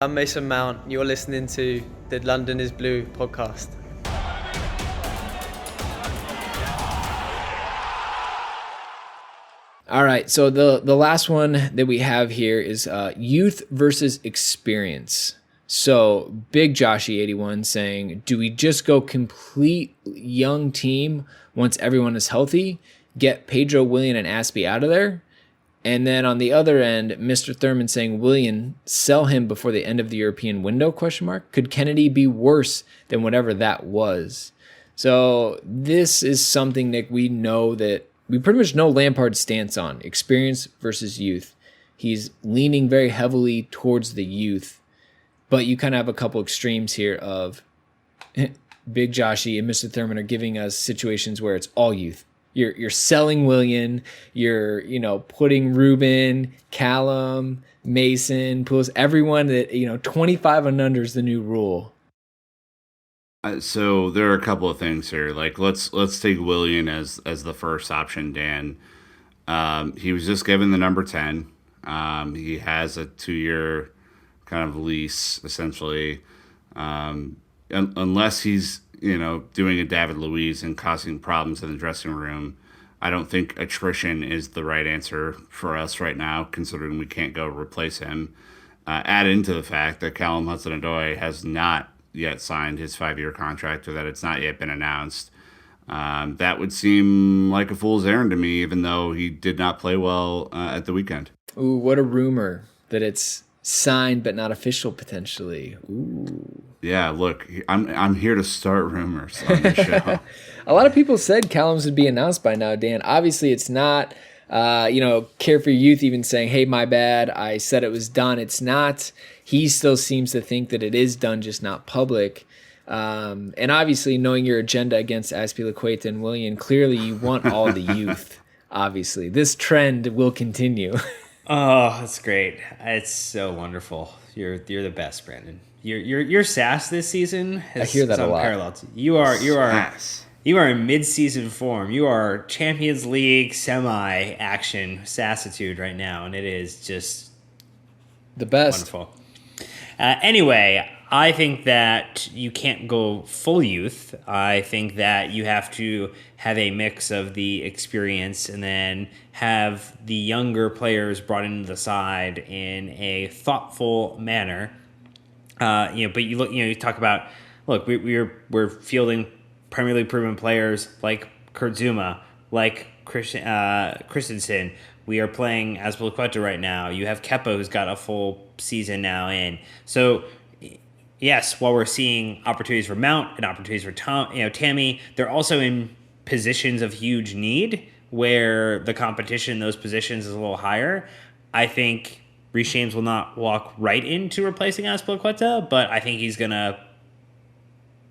I'm Mason Mount. You're listening to the London is Blue podcast. All right, so the last one that we have here is youth versus experience. So Big Joshy81 saying, do we just go complete young team once everyone is healthy, get Pedro, Willian, and Aspie out of there? And then on the other end, Mr. Thurman saying, Willian, sell him before the end of the European window, ? Could Kennedy be worse than whatever that was? So this is something, Nick, we pretty much know Lampard's stance on, experience versus youth. He's leaning very heavily towards the youth, but you kind of have a couple extremes here of Big Joshy and Mr. Thurman are giving us situations where it's all youth. You're selling Willian, you're putting Ruben, Callum, Mason, Poulos, everyone that 25 and under is the new rule. So there are a couple of things here. Like let's take Willian as the first option, Dan. He was just given the number 10. He has a 2-year kind of lease essentially. Unless he's doing a David Luiz and causing problems in the dressing room, I don't think attrition is the right answer for us right now, considering we can't go replace him. Add into the fact that Callum Hudson-Odoi has not yet signed his 5-year contract, or that it's not yet been announced. That would seem like a fool's errand to me, even though he did not play well at the weekend. Ooh, what a rumor that it's signed but not official potentially. Ooh. Yeah, look, I'm here to start rumors on the show. A lot of people said Callum's would be announced by now, Dan. Obviously, it's not. Care for Youth even saying, hey, my bad, I said it was done. It's not. He still seems to think that it is done, just not public. And obviously, knowing your agenda against Azpilicueta and Willian, clearly you want all the youth, obviously. This trend will continue. Oh, that's great. It's so wonderful. You're the best, Brandon. Your sass this season I hear that a lot. Unparalleled. You are in mid-season form. You are Champions League semi-action sassitude right now, and it is just the best. Wonderful. Anyway, I think that you can't go full youth. I think that you have to have a mix of the experience and then have the younger players brought into the side in a thoughtful manner. But you talk about, look, we're fielding Premier League proven players like Kurt Zouma, like Christensen. We are playing Azpilicueta right now. You have Kepa, who's got a full season now in. So, yes, while we're seeing opportunities for Mount and opportunities for Tammy, they're also in positions of huge need where the competition in those positions is a little higher. I think Reece James will not walk right into replacing Azpilicueta, but I think he's going to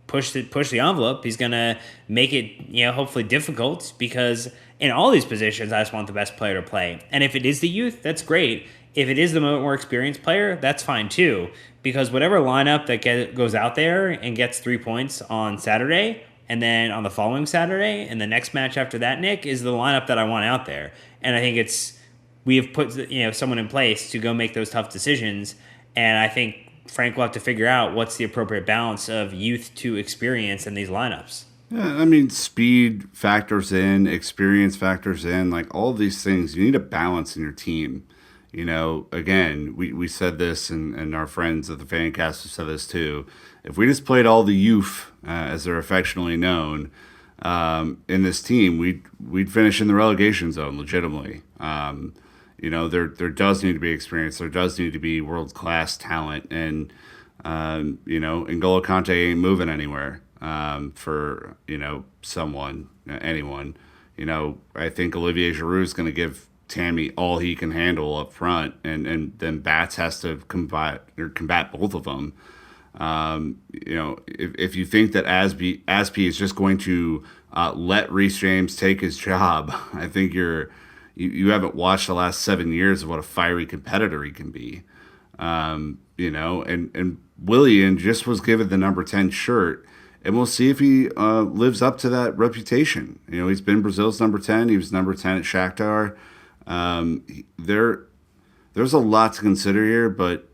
push the envelope. He's going to make it, hopefully difficult, because in all these positions, I just want the best player to play. And if it is the youth, that's great. If it is the more experienced player, that's fine too, because whatever lineup that goes out there and gets 3 points on Saturday, and then on the following Saturday and the next match after that, Nick, is the lineup that I want out there. And I think we have put someone in place to go make those tough decisions. And I think Frank will have to figure out what's the appropriate balance of youth to experience in these lineups. Yeah, I mean, speed factors in, experience factors in, like all of these things. You need a balance in your team. Again, we said this, and our friends at the Fancast have said this too. If we just played all the youth, as they're affectionately known, in this team, we'd finish in the relegation zone legitimately. There does need to be experience. There does need to be world-class talent. And, N'Golo Kante ain't moving anywhere for, anyone. I think Olivier Giroud is going to give Tammy all he can handle up front. And then Bats has to combat both of them. If you think that Aspie is just going to let Reece James take his job, I think you haven't watched the last 7 years of what a fiery competitor he can be. And Willian just was given the number 10 shirt, and we'll see if he lives up to that reputation. He's been Brazil's number 10. He was number 10 at Shakhtar. There's a lot to consider here, but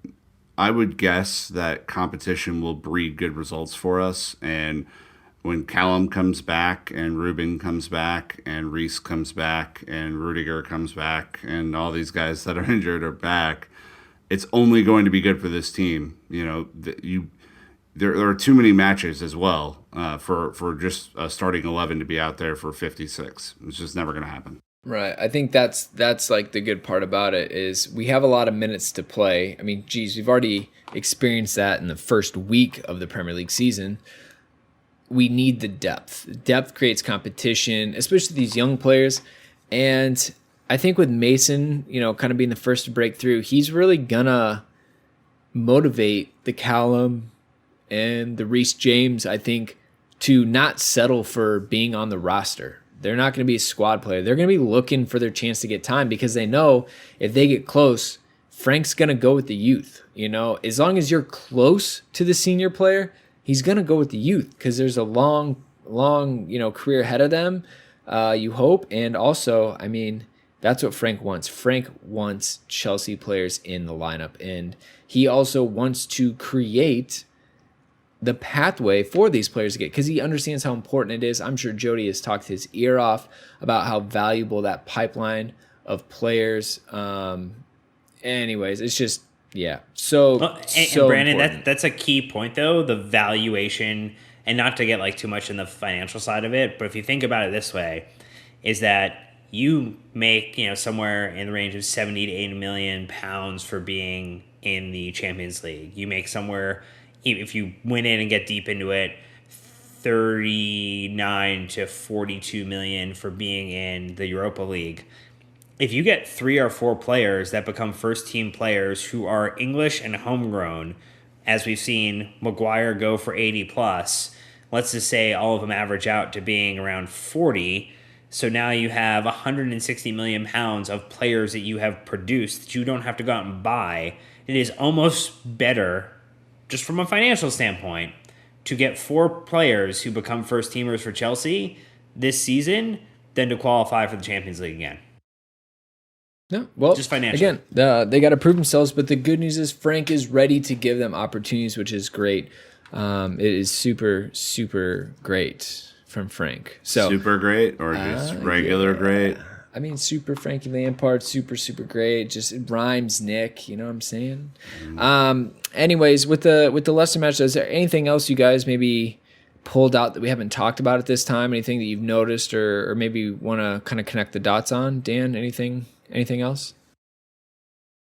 I would guess that competition will breed good results for us. And when Callum comes back and Ruben comes back and Reece comes back and Rudiger comes back and all these guys that are injured are back, it's only going to be good for this team. There are too many matches as well for just a starting 11 to be out there for 56. It's just never going to happen. Right. I think that's like the good part about it is we have a lot of minutes to play. I mean, geez, we've already experienced that in the first week of the Premier League season. We need the depth. Depth creates competition, especially these young players. And I think with Mason, kind of being the first to break through, he's really gonna motivate the Callum and the Reece James, I think, to not settle for being on the roster. They're not going to be a squad player. They're going to be looking for their chance to get time because they know if they get close, Frank's going to go with the youth. As long as you're close to the senior player, he's going to go with the youth because there's a long, career ahead of them, you hope. And also, I mean, that's what Frank wants. Frank wants Chelsea players in the lineup. And he also wants to create the pathway for these players to get, because he understands how important it is. I'm sure Jody has talked his ear off about how valuable that pipeline of players. Anyways, it's just, yeah. So, and Brandon, that's a key point though, the valuation, and not to get too much in the financial side of it, but if you think about it this way, is that you make, somewhere in the range of 70 to 80 million pounds for being in the Champions League. You make somewhere, if you went in and get deep into it, 39 to 42 million for being in the Europa League. If you get 3 or 4 players that become first team players who are English and homegrown, as we've seen Maguire go for 80 plus, let's just say all of them average out to being around 40. So now you have 160 million pounds of players that you have produced that you don't have to go out and buy. It is almost better, just from a financial standpoint, to get 4 players who become first teamers for Chelsea this season than to qualify for the Champions League again. No, well, just financially. Again, they got to prove themselves, but the good news is Frank is ready to give them opportunities, which is great. It is super, super great from Frank. So super great or just regular great? I mean, super Frankie Lampard, super, super great. Just it rhymes, Nick. You know what I'm saying? Anyways, with the Leicester match, is there anything else you guys maybe pulled out that we haven't talked about at this time? Anything that you've noticed or maybe want to kind of connect the dots on? Dan, anything else?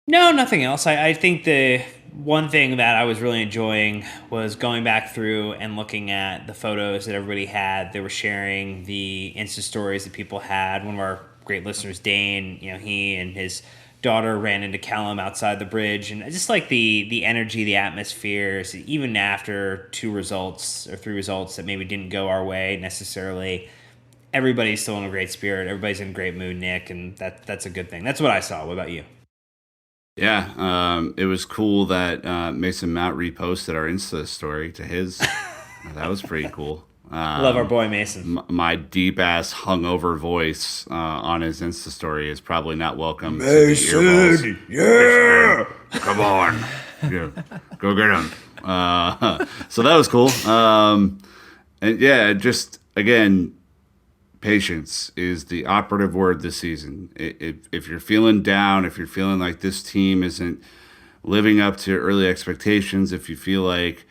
No, nothing else. I think the one thing that I was really enjoying was going back through and looking at the photos that everybody had. They were sharing the Insta stories that people had. One of our great listeners, Dane, he and his daughter ran into Callum outside the bridge, and just like the energy, the atmosphere, even after 2 results or 3 results that maybe didn't go our way necessarily, everybody's still in a great spirit. Everybody's in a great mood, Nick, and that's a good thing. That's what I saw. What about you? Yeah, it was cool that Mason Mount reposted our Insta story to his. That was pretty cool. Love our boy Mason. My deep ass hungover voice on his Insta story is probably not welcome. Mason, yeah, come on, yeah, go get him. So that was cool. And yeah, just again, patience is the operative word this season. If you're feeling down, if you're feeling like this team isn't living up to early expectations, if you feel like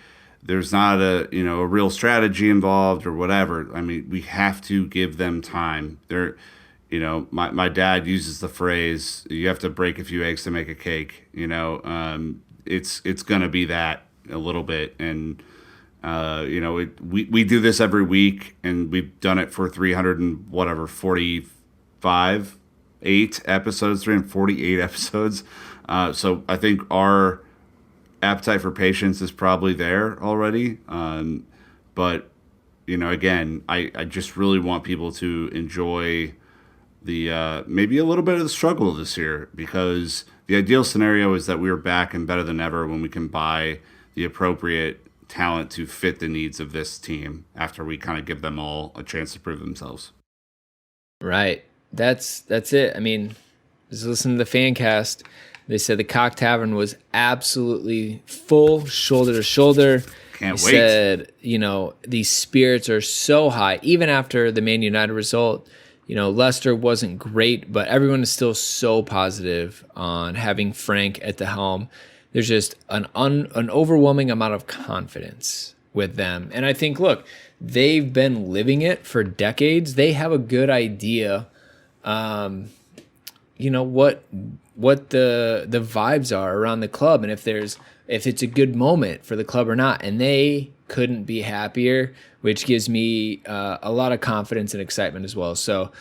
there's not a real strategy involved or whatever, I mean, we have to give them time. My dad uses the phrase, you have to break a few eggs to make a cake. It's gonna be that a little bit, and we do this every week, and we've done it for 348 episodes. So I think our appetite for patience is probably there already. But again, I just really want people to enjoy the maybe a little bit of the struggle this year, because the ideal scenario is that we're back and better than ever when we can buy the appropriate talent to fit the needs of this team after we kind of give them all a chance to prove themselves. Right. That's it. I mean, just listen to the fan cast. They said the Cock Tavern was absolutely full, shoulder to shoulder. Can't They wait. said, these spirits are so high, even after the Man United result. Leicester wasn't great, but everyone is still so positive on having Frank at the helm. There's just an overwhelming amount of confidence with them. And I think, look, they've been living it for decades. They have a good idea, what the vibes are around the club, and if it's a good moment for the club or not. And they couldn't be happier, which gives me a lot of confidence and excitement as well. So